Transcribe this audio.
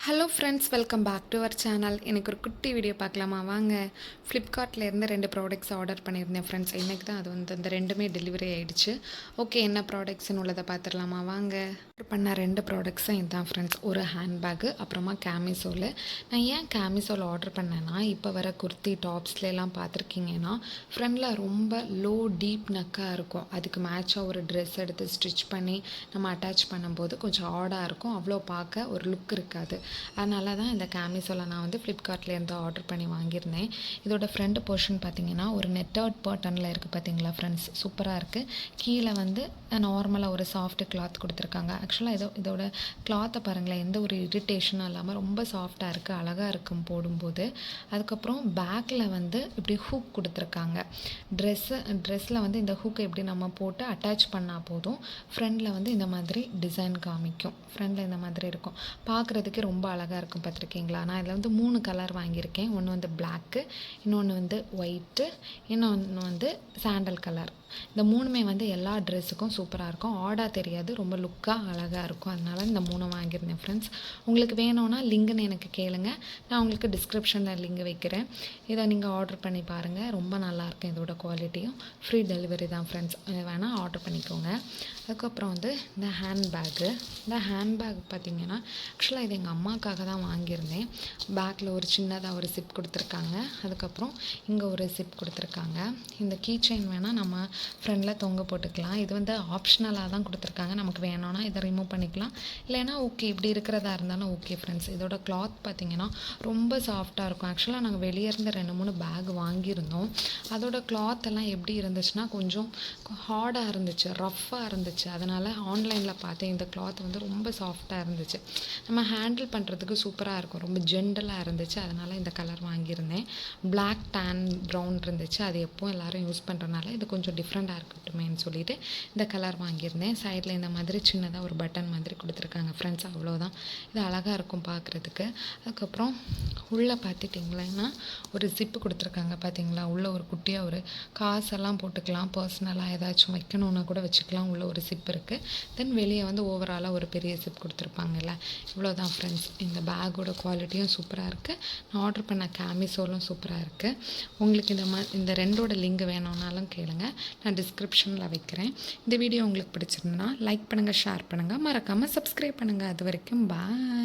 Hello friends, welcome back to our channel. எனக்கு ஒரு குட்டி வீடியோ பார்க்கலாமா? வாங்க. ஃப்ளிப்கார்ட்லேருந்து 2 ப்ராடக்ட்ஸ் ஆர்டர் பண்ணியிருந்தேன் ஃப்ரெண்ட்ஸ். இன்றைக்கி தான் அது வந்து அந்த 2மே டெலிவரி ஆகிடுச்சு. ஓகே, என்ன ப்ராடக்ட்ஸ்னு உள்ளதை பார்த்துடலாமா? வாங்க. ஆர்டர் பண்ண 2 ப்ராடக்ட்ஸும் இதுதான் ஃப்ரெண்ட்ஸ். ஒரு ஹேண்ட்பேக்கு, அப்புறமா கேமிசோலு. நான் ஏன் கேமிசோல் ஆர்டர் பண்ணேன்னா, இப்போ வர குர்த்தி டாப்ஸ்லாம் பார்த்துருக்கீங்கன்னா ஃப்ரண்டில் ரொம்ப லோ டீப் நெக்காக இருக்கும். அதுக்கு மேட்சாக ஒரு ட்ரெஸ் எடுத்து ஸ்டிச் பண்ணி நம்ம அட்டாச் பண்ணும்போது கொஞ்சம் ஆடாக இருக்கும். அவ்வளோ பார்க்க ஒரு லுக் இருக்காது. அதனால தான் இந்த கேமிசோலை நான் வந்து ஃப்ளிப்கார்ட்லேருந்து ஆர்டர் பண்ணி வாங்கியிருந்தேன். இதோட ஃப்ரண்ட் போர்ஷன் பார்த்தீங்கன்னா ஒரு நெட்டட் பேட்டர்னில் இருக்குது. பார்த்தீங்களா ஃப்ரெண்ட்ஸ், சூப்பராக இருக்குது. கீழே வந்து நார்மலாக ஒரு சாஃப்ட் கிளாத் கொடுத்துருக்காங்க. ஆக்சுவலாக இதோட கிளாத்தை பாருங்களேன், எந்த ஒரு இரிட்டேஷனும் இல்லாமல் ரொம்ப சாஃப்டாக இருக்குது, அழகாக இருக்கும் போடும்போது. அதுக்கப்புறம் பேக்கில் வந்து இப்படி ஹூக் கொடுத்துருக்காங்க. ட்ரெஸ்ஸில் வந்து இந்த ஹூக்கை எப்படி நம்ம போட்டு அட்டாச் பண்ணால் போதும். ஃப்ரண்டில் வந்து இந்த மாதிரி டிசைன் காமிக்கும். ஃப்ரண்டில் இந்த மாதிரி இருக்கும், பார்க்குறதுக்கே ரொம்ப அழகாக இருக்கும். பார்த்துருக்கீங்களா? நான் இதில் வந்து 3 கலர் வாங்கியிருக்கேன். ஒன்று வந்து பிளாக்கு, இன்னொன்று வந்து ஒயிட்டு, இன்னொன்று வந்து சாண்டல் கலர். இந்த 3மே வந்து எல்லா ட்ரெஸ்ஸுக்கும் சூப்பராக இருக்கும். ஆடாக தெரியாது, ரொம்ப லுக்காக அழகாக இருக்கும். அதனால இந்த 3 வாங்கியிருந்தேன் ஃப்ரெண்ட்ஸ். உங்களுக்கு வேணும்னா லிங்க்னு எனக்கு கேளுங்க, நான் உங்களுக்கு டிஸ்கிரிப்ஷனில் லிங்க் வைக்கிறேன். இதை நீங்கள் ஆர்டர் பண்ணி பாருங்கள், ரொம்ப நல்லாயிருக்கும். இதோட குவாலிட்டியும் ஃப்ரீ டெலிவரி தான் ஃப்ரெண்ட்ஸ். இதை வேணால் ஆர்டர் பண்ணிக்கோங்க. அதுக்கப்புறம் வந்து இந்த ஹேண்ட்பேக் பார்த்திங்கன்னா, ஆக்சுவலாக இது எங்கள் அம்மாவுக்காக தான் வாங்கியிருந்தேன். பேக்கில் ஒரு சின்னதாக ஒரு சிப் கொடுத்துருக்காங்க. அதுக்கப்புறம் இங்கே ஒரு சிப் கொடுத்துருக்காங்க. இந்த கீ செயின் வேணால் நம்ம ஃப்ரண்டில் தொங்க போட்டுக்கலாம். இது வந்து ஆப்ஷனலாக தான் கொடுத்துருக்காங்க. நமக்கு வேணும்னா இதை ரிமூவ் பண்ணிக்கலாம், இல்லைனா ஓகே இப்படி இருக்கிறதா இருந்தாலும் ஓகே ஃப்ரெண்ட்ஸ். இதோட கிளாத் பார்த்திங்கன்னா ரொம்ப சாஃப்டாக இருக்கும். ஆக்சுவலாக நாங்கள் வெளியே இருந்து 2-3 பேக் வாங்கியிருந்தோம். அதோட கிளாத் எல்லாம் எப்படி இருந்துச்சுன்னா கொஞ்சம் ஹார்டாக இருந்துச்சு, ரஃப்பாக இருந்துச்சு. அதனால் ஆன்லைனில் பார்த்தேன். இந்த கிளாத் வந்து ரொம்ப சாஃப்டாக இருந்துச்சு, நம்ம ஹேண்டில் பண்ணுறதுக்கு சூப்பராக இருக்கும், ரொம்ப ஜென்டலாக இருந்துச்சு. அதனால் இந்த கலர் வாங்கியிருந்தேன். பிளாக், டேன், ப்ரௌன் இருந்துச்சு. அது எப்போவும் எல்லோரும் யூஸ் பண்ணுறதுனால இது கொஞ்சம் டிஃப்ரெண்ட்டாக இருக்கட்டுமேன்னு சொல்லிட்டு இந்த கலர் வாங்கியிருந்தேன். சைடில் இந்த மாதிரி சின்னதாக ஒரு பட்டன் மாதிரி கொடுத்துருக்காங்க ஃப்ரெண்ட்ஸ். அவ்வளோதான். இது அழகாக இருக்கும் பார்க்குறதுக்கு. அதுக்கப்புறம் உள்ளே பார்த்துட்டிங்களேன்னா ஒரு ஜிப்பு கொடுத்துருக்காங்க. பார்த்தீங்களா? உள்ளே ஒரு குட்டியாக ஒரு காசெல்லாம் போட்டுக்கலாம், பர்சனலாக ஏதாச்சும் வைக்கணுன்னா கூட வச்சுக்கலாம். உள்ளே ஒரு சிப் இருக்குது. தென் வெளியே வந்து ஓவராலாக ஒரு பெரிய சிப் கொடுத்துருப்பாங்கல்ல. இவ்வளோதான் ஃப்ரெண்ட்ஸ். இந்த பேக்கோட குவாலிட்டியும் சூப்பராக இருக்குது. நான் ஆர்டர் பண்ண கேமிசோலும் சூப்பராக இருக்குது. உங்களுக்கு இந்த 2ஓட லிங்க் வேணும்னாலும் கேளுங்க, நான் டிஸ்கிரிப்ஷனில் வைக்கிறேன். இந்த வீடியோ உங்களுக்கு பிடிச்சிருந்தா லைக் பண்ணுங்கள், ஷேர் பண்ணுங்கள், மறக்காமல் சப்ஸ்கிரைப் பண்ணுங்கள். அது வரைக்கும் பாய்.